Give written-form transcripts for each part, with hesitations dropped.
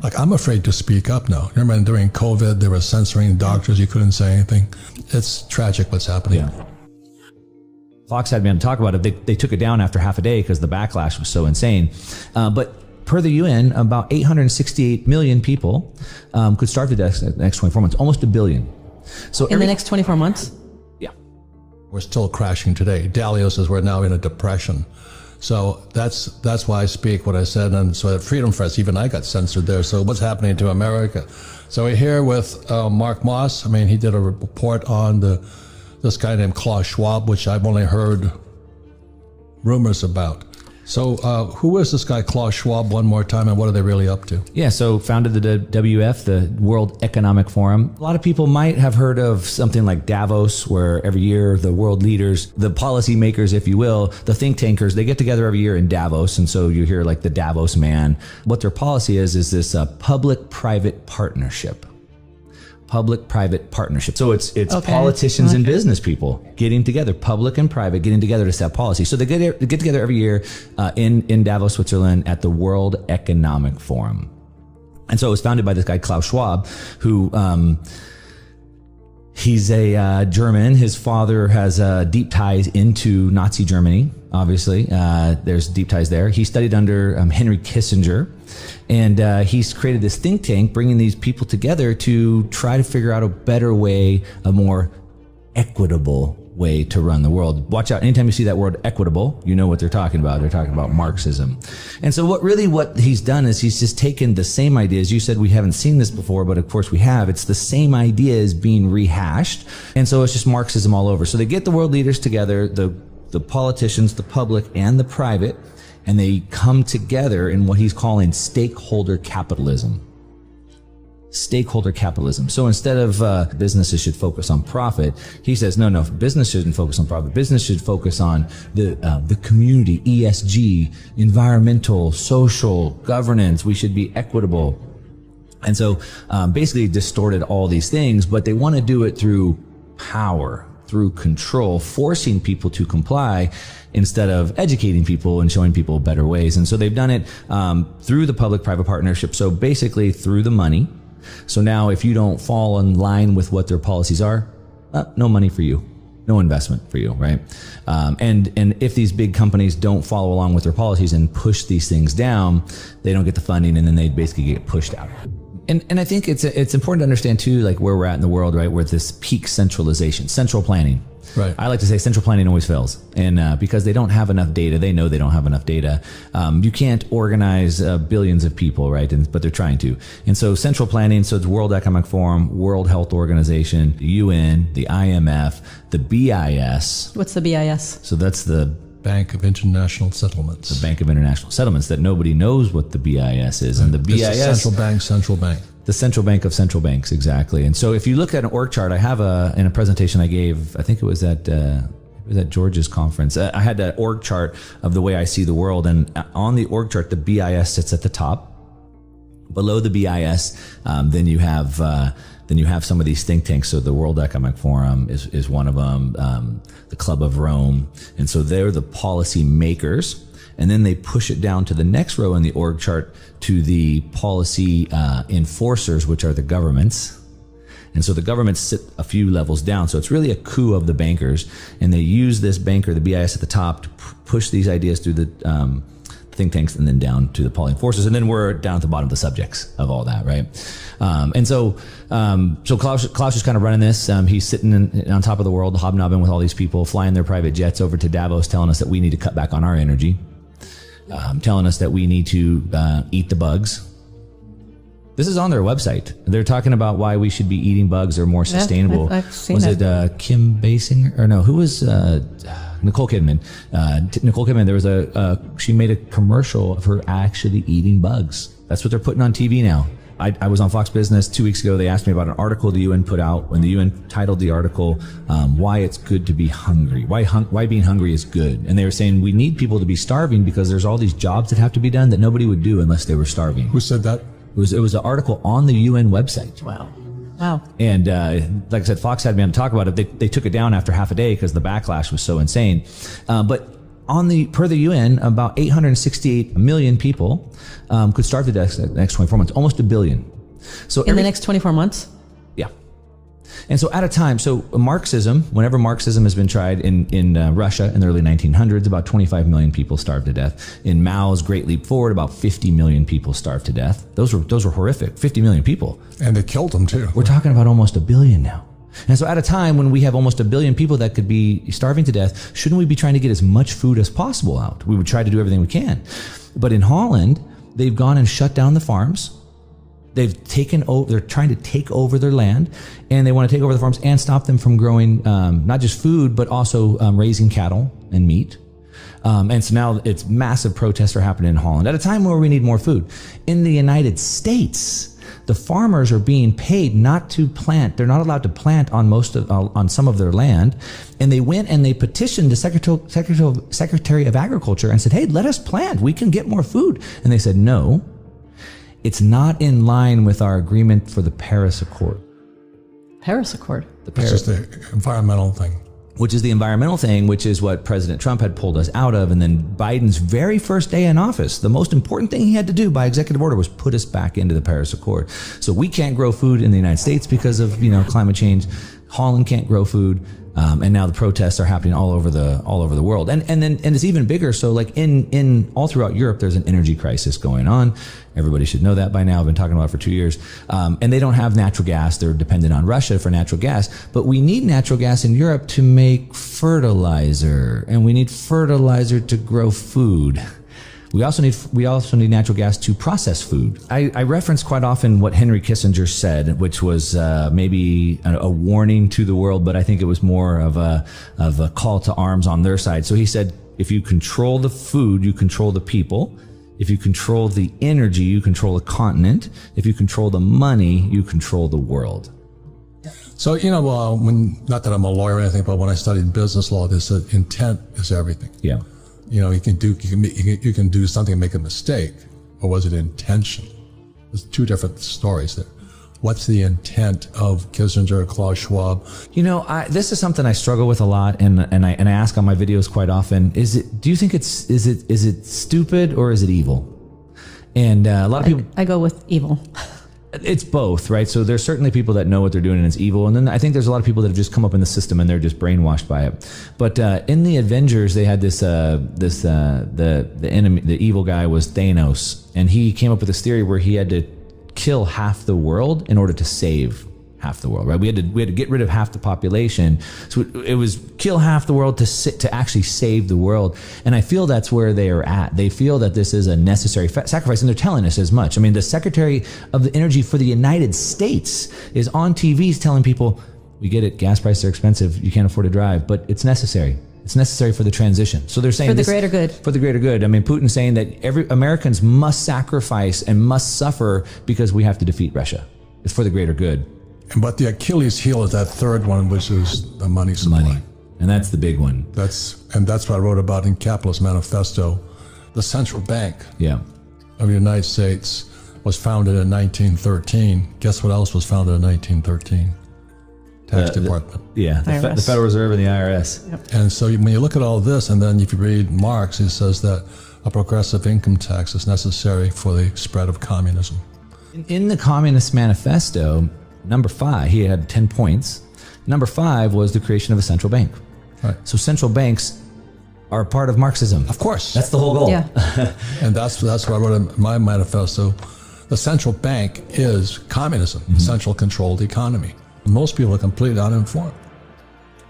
Like, I'm afraid to speak up now. Remember during COVID, they were censoring doctors. You couldn't say anything. It's tragic what's happening. Yeah. Fox had me on to talk about it. They took it down after half a day because the backlash was so insane. But per the UN, about 868 million people could starve to death in the next 24 months, almost 1 billion. So in the next 24 months? Yeah. We're still crashing today. Dalio says we're now in a depression. So that's why I speak what I said. And so at Freedom Fest, even I got censored there. So what's happening to America? So we're here with Mark Moss. I mean, he did a report on this guy named Klaus Schwab, which I've only heard rumors about. So who is this guy Klaus Schwab one more time, and what are they really up to? Yeah, so founded the WF, the World Economic Forum. A lot of people might have heard of something like Davos, where every year the world leaders, the policy makers, if you will, the think tankers, they get together every year in Davos. And so you hear like the Davos man. What their policy is this public-private partnership. Public-private partnership. So it's politicians and business people getting together, public and private, getting together to set policy. So they get together every year in Davos, Switzerland at the World Economic Forum. And so it was founded by this guy, Klaus Schwab, who he's a German. His father has deep ties into Nazi Germany, obviously. There's deep ties there. He studied under Henry Kissinger. And he's created this think tank, bringing these people together to try to figure out a better way, a more equitable way to run the world. Watch out. Anytime you see that word equitable, you know what they're talking about. They're talking about Marxism. And so what he's done is he's just taken the same ideas. You said we haven't seen this before, but of course we have. It's the same ideas being rehashed. And so it's just Marxism all over. So they get the world leaders together, the politicians, the public, and the private, and they come together in what he's calling stakeholder capitalism. Stakeholder capitalism. So instead of businesses should focus on profit, he says, no, business shouldn't focus on profit. Business should focus on the community, ESG, environmental, social, governance. We should be equitable. And so basically distorted all these things, but they want to do it through power, through control, forcing people to comply instead of educating people and showing people better ways. And so they've done it through the public-private partnership. So basically through the money. So now if you don't fall in line with what their policies are, no money for you, no investment for you, right? And if these big companies don't follow along with their policies and push these things down, they don't get the funding, and then they basically get pushed out. And I think it's important to understand too, like where we're at in the world, right? Where this peak centralization, central planning. Right. I like to say central planning always fails. And because they don't have enough data, they know they don't have enough data. You can't organize billions of people, right? But they're trying to. And so central planning, so it's World Economic Forum, World Health Organization, the UN, the IMF, the BIS. What's the BIS? So that's the Bank of International Settlements. The Bank of International Settlements, that nobody knows what the BIS is. And the BIS... It's a central bank. The central bank of central banks, exactly. And so if you look at an org chart, I have in a presentation I gave, I think it was at George's conference, I had an org chart of the way I see the world. And on the org chart, the BIS sits at the top. Below the BIS, then you have some of these think tanks. So the World Economic Forum is one of them, the Club of Rome. And so they're the policy makers. And then they push it down to the next row in the org chart to the policy enforcers, which are the governments. And so the governments sit a few levels down. So it's really a coup of the bankers. And they use this banker, the BIS at the top, to push these ideas through the think tanks and then down to the policy enforcers. And then we're down at the bottom, the subjects of all that, right? So Klaus is kind of running this. He's sitting on top of the world, hobnobbing with all these people, flying their private jets over to Davos, telling us that we need to cut back on our energy. Telling us that we need to eat the bugs. This is on their website. They're talking about why we should be eating bugs or more sustainable. I've seen was it Kim Basinger? Or no, who was Nicole Kidman? Nicole Kidman, there was she made a commercial of her actually eating bugs. That's what they're putting on TV now. I was on Fox Business 2 weeks ago. They asked me about an article the UN put out when the UN titled the article, why it's good to be hungry, why being hungry is good. And they were saying we need people to be starving because there's all these jobs that have to be done that nobody would do unless they were starving. Who said that? It was an article on the UN website. Wow. And like I said, Fox had me on to talk about it. They took it down after half a day because the backlash was so insane. But per the UN, about 868 million people could starve to death in the next 24 months, almost a billion. So In the next 24 months? yeah. And so at a time, so Marxism, whenever Marxism has been tried in Russia in the early 1900s, about 25 million people starved to death. In Mao's Great Leap Forward, about 50 million people starved to death. Those were horrific, 50 million people. And they killed them too. We're talking about almost a billion now. And so at a time when we have almost a billion people that could be starving to death, shouldn't we be trying to get as much food as possible out? We would try to do everything we can. But in Holland, they've gone and shut down the farms. They've taken over, they're trying to take over their land, and they want to take over the farms and stop them from growing not just food, but also raising cattle and meat. And so now it's massive protests are happening in Holland at a time where we need more food. In the United States, the farmers are being paid not to plant. They're not allowed to plant on some of their land. And they went and they petitioned the Secretary of Agriculture and said, hey, let us plant. We can get more food. And they said, no, it's not in line with our agreement for the Paris Accord. Paris Accord. It's just the environmental thing. Which is the environmental thing, which is what President Trump had pulled us out of. And then Biden's very first day in office, the most important thing he had to do by executive order was put us back into the Paris Accord. So we can't grow food in the United States because of, climate change. Holland can't grow food. And now the protests are happening all over the world. And it's even bigger. So like in all throughout Europe, there's an energy crisis going on. Everybody should know that by now. I've been talking about it for 2 years. And they don't have natural gas. They're dependent on Russia for natural gas. But we need natural gas in Europe to make fertilizer. And we need fertilizer to grow food. We also need natural gas to process food. I reference quite often what Henry Kissinger said, which was maybe a warning to the world, but I think it was more of a call to arms on their side. So he said, if you control the food, you control the people. If you control the energy, you control the continent. If you control the money, you control the world. So, not that I'm a lawyer or anything, but when I studied business law, they said intent is everything. Yeah. You can do something and make a mistake, or was it intention? There's two different stories there. What's the intent of Kissinger, Klaus Schwab? This is something I struggle with a lot, and I ask on my videos quite often. Do you think is it stupid or is it evil? And a lot of people, I go with evil. It's both, right? So there's certainly people that know what they're doing and it's evil. And then I think there's a lot of people that have just come up in the system and they're just brainwashed by it. But in the Avengers, they had the enemy, the evil guy was Thanos. And he came up with this theory where he had to kill half the world in order to save half the world, right? We had to get rid of half the population. So it was kill half the world to actually save the world. And I feel that's where they are at. They feel that this is a necessary sacrifice, and they're telling us as much. I mean, the Secretary of the Energy for the United States is on TV telling people, we get it, gas prices are expensive, you can't afford to drive, but it's necessary. It's necessary for the transition. So they're saying for the greater good. For the greater good. I mean, Putin's saying that Americans must sacrifice and must suffer because we have to defeat Russia. It's for the greater good. But the Achilles heel is that third one, which is the money supply. Money. And that's the big one. That's what I wrote about in Capitalist Manifesto. The central bank of the United States was founded in 1913. Guess what else was founded in 1913? Tax Department. The Federal Reserve and the IRS. Yep. And so when you look at all this, and then if you read Marx, he says that a progressive income tax is necessary for the spread of communism. In the Communist Manifesto, number 5, he had 10 points. Number 5 was the creation of a central bank. Right. So central banks are part of Marxism. Of course. That's the whole goal. Yeah. And that's what I wrote in my manifesto. The central bank is communism, central controlled economy. Most people are completely uninformed.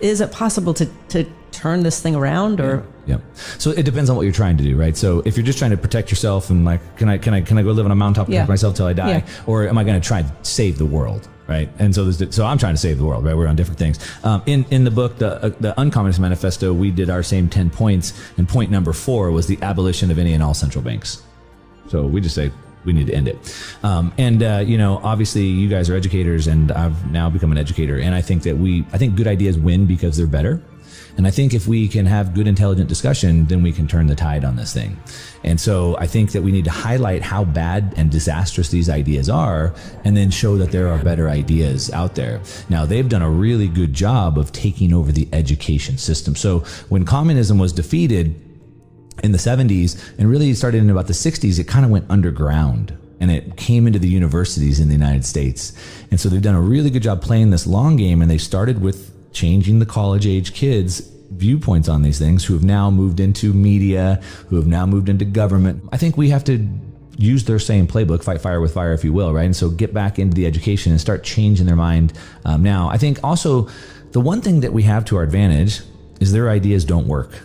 Is it possible to turn this thing around, or? Yeah. So it depends on what you're trying to do, right? So if you're just trying to protect yourself and like, can I go live on a mountaintop and protect myself till I die? Yeah. Or am I going to try and save the world? Right. And so I'm trying to save the world, right? We're on different things. In the book, the Uncommunist Manifesto, we did our same 10 points. And point number 4 was the abolition of any and all central banks. So we just say, we need to end it. Obviously you guys are educators and I've now become an educator. And I think good ideas win because they're better. And I think if we can have good, intelligent discussion, then we can turn the tide on this thing. And so I think that we need to highlight how bad and disastrous these ideas are, and then show that there are better ideas out there. Now, they've done a really good job of taking over the education system. So when communism was defeated, in the 70s, and really started in about the 60s, it kind of went underground. And it came into the universities in the United States. And so they've done a really good job playing this long game, and they started with changing the college age kids' viewpoints on these things, who have now moved into media, who have now moved into government. I think we have to use their same playbook, fight fire with fire, if you will, right? And so get back into the education and start changing their mind now. I think also the one thing that we have to our advantage is their ideas don't work.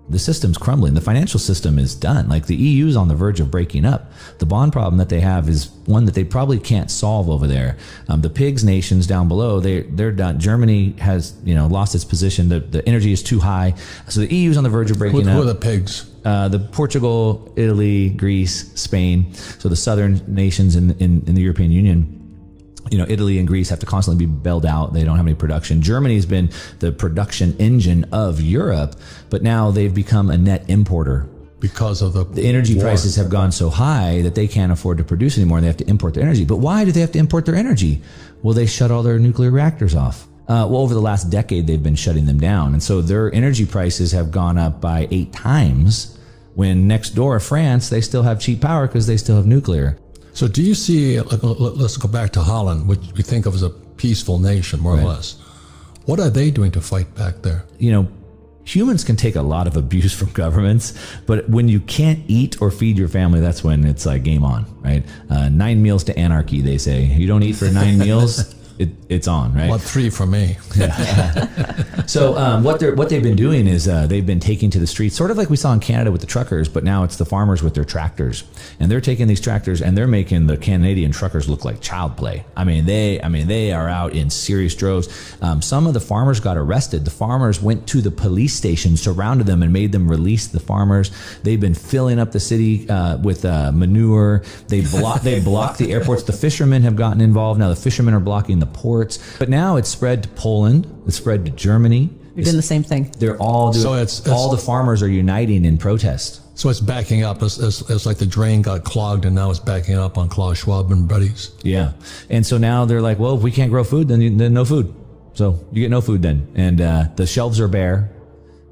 The system's crumbling. The financial system is done. Like the EU's on the verge of breaking up. The bond problem that they have is one that they probably can't solve over there. The pigs nations down below, they're done. Germany has, lost its position. The energy is too high. So the EU's on the verge of breaking up. Who are the pigs? The Portugal, Italy, Greece, Spain. So the southern nations in the European Union. Italy and Greece have to constantly be bailed out. They don't have any production. Germany's been the production engine of Europe, but now they've become a net importer. Because of the energy war. prices have gone so high that they can't afford to produce anymore, and they have to import their energy. But why do they have to import their energy? Well, they shut all their nuclear reactors off. Over the last decade, they've been shutting them down. And so their energy prices have gone up by 8 times, when next door, France, they still have cheap power because they still have nuclear. So do you see, let's go back to Holland, which we think of as a peaceful nation, more or less. What are they doing to fight back there? Humans can take a lot of abuse from governments, but when you can't eat or feed your family, that's when it's like game on, right? 9 meals to anarchy, they say. You don't eat for 9 meals, it's on, right? What, 3 for me? So what they've been doing is they've been taking to the streets, sort of like we saw in Canada with the truckers, but now it's the farmers with their tractors, and they're taking these tractors and they're making the Canadian truckers look like child play. They are out in serious droves. Some of the farmers got arrested. The farmers went to the police station, surrounded them, and made them release the farmers. They've been filling up the city with manure. They blocked the airports. The fishermen have gotten involved. Now the fishermen are blocking the ports. But now it's spread to Poland. It's spread to Germany. You're doing the same thing. They're all doing. All the farmers are uniting in protest. So it's backing up. It's like the drain got clogged, and now it's backing up on Klaus Schwab and buddies. Yeah, and so now they're like, well, if we can't grow food, then no food. So you get no food then, and the shelves are bare.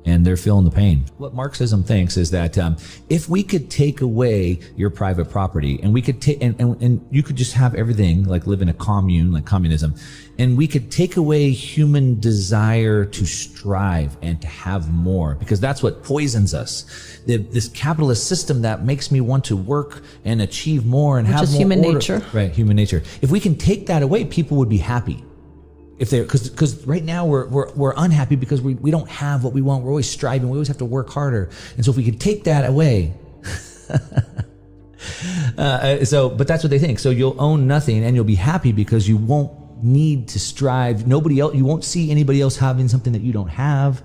And they're feeling the pain. What Marxism thinks is that if we could take away your private property, and we could take and you could just have everything, like live in a commune, like communism, and we could take away human desire to strive and to have more, because that's what poisons us. This capitalist system that makes me want to work and achieve more and have more human order. nature. Right, human nature. If we can take that away, people would be happy. Because right now we're unhappy because we don't have what we want. We're always striving. We always have to work harder. And so if we could take that away, but that's what they think. So you'll own nothing and you'll be happy because you won't need to strive. Nobody else, you won't see anybody else having something that you don't have.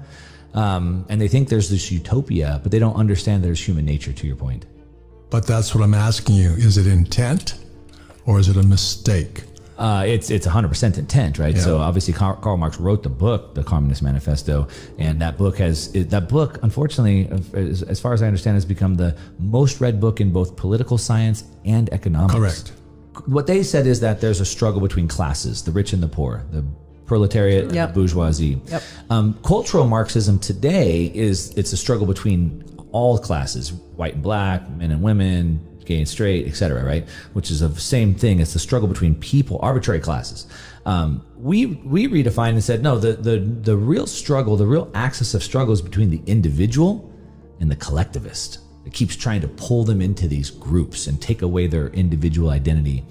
And they think there's this utopia, but they don't understand there's human nature, to your point. But that's what I'm asking you. Is it intent or is it a mistake? It's 100% intent, right? Yeah. So obviously Karl Marx wrote the book, The Communist Manifesto, and that book, unfortunately, as far as I understand, has become the most read book in both political science and economics. Correct. What they said is that there's a struggle between classes, the rich and the poor, the proletariat, Yep. and the bourgeoisie. Yep. Cultural Marxism today it's a struggle between all classes, white and black, men and women, gay and straight, etc., right? Which is the same thing. It's the struggle between people, arbitrary classes. We redefined and said, no, the real struggle, the real axis of struggle is between the individual and the collectivist. It keeps trying to pull them into these groups and take away their individual identity.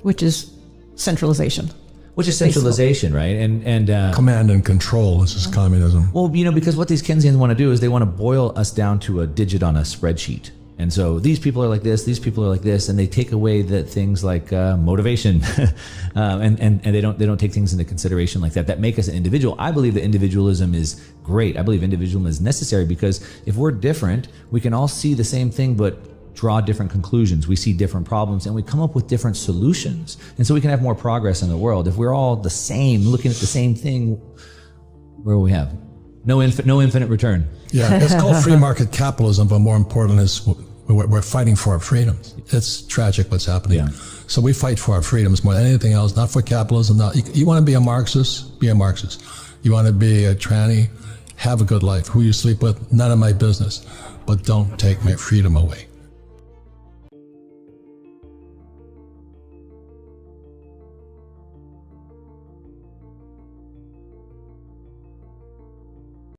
Which is centralization. Which is centralization, right? And Command and control. This is communism. well, because what these Keynesians want to do is they want to boil us down to a digit on a spreadsheet. And so these people are like this, these people are like this, and they take away the things like motivation, and they don't take things into consideration like that make us an individual. I believe that individualism is great. I believe individualism is necessary because if we're different, we can all see the same thing, but draw different conclusions. We see different problems, and we come up with different solutions. And so we can have more progress in the world. If we're all the same, looking at the same thing, where will we have? No infinite return. Yeah, it's called free market capitalism, but more important is we're fighting for our freedoms. It's tragic what's happening. Yeah. So we fight for our freedoms more than anything else, not for capitalism. You want to be a Marxist? Be a Marxist. You want to be a tranny? have a good life. Who you sleep with, none of my business. But don't take my freedom away.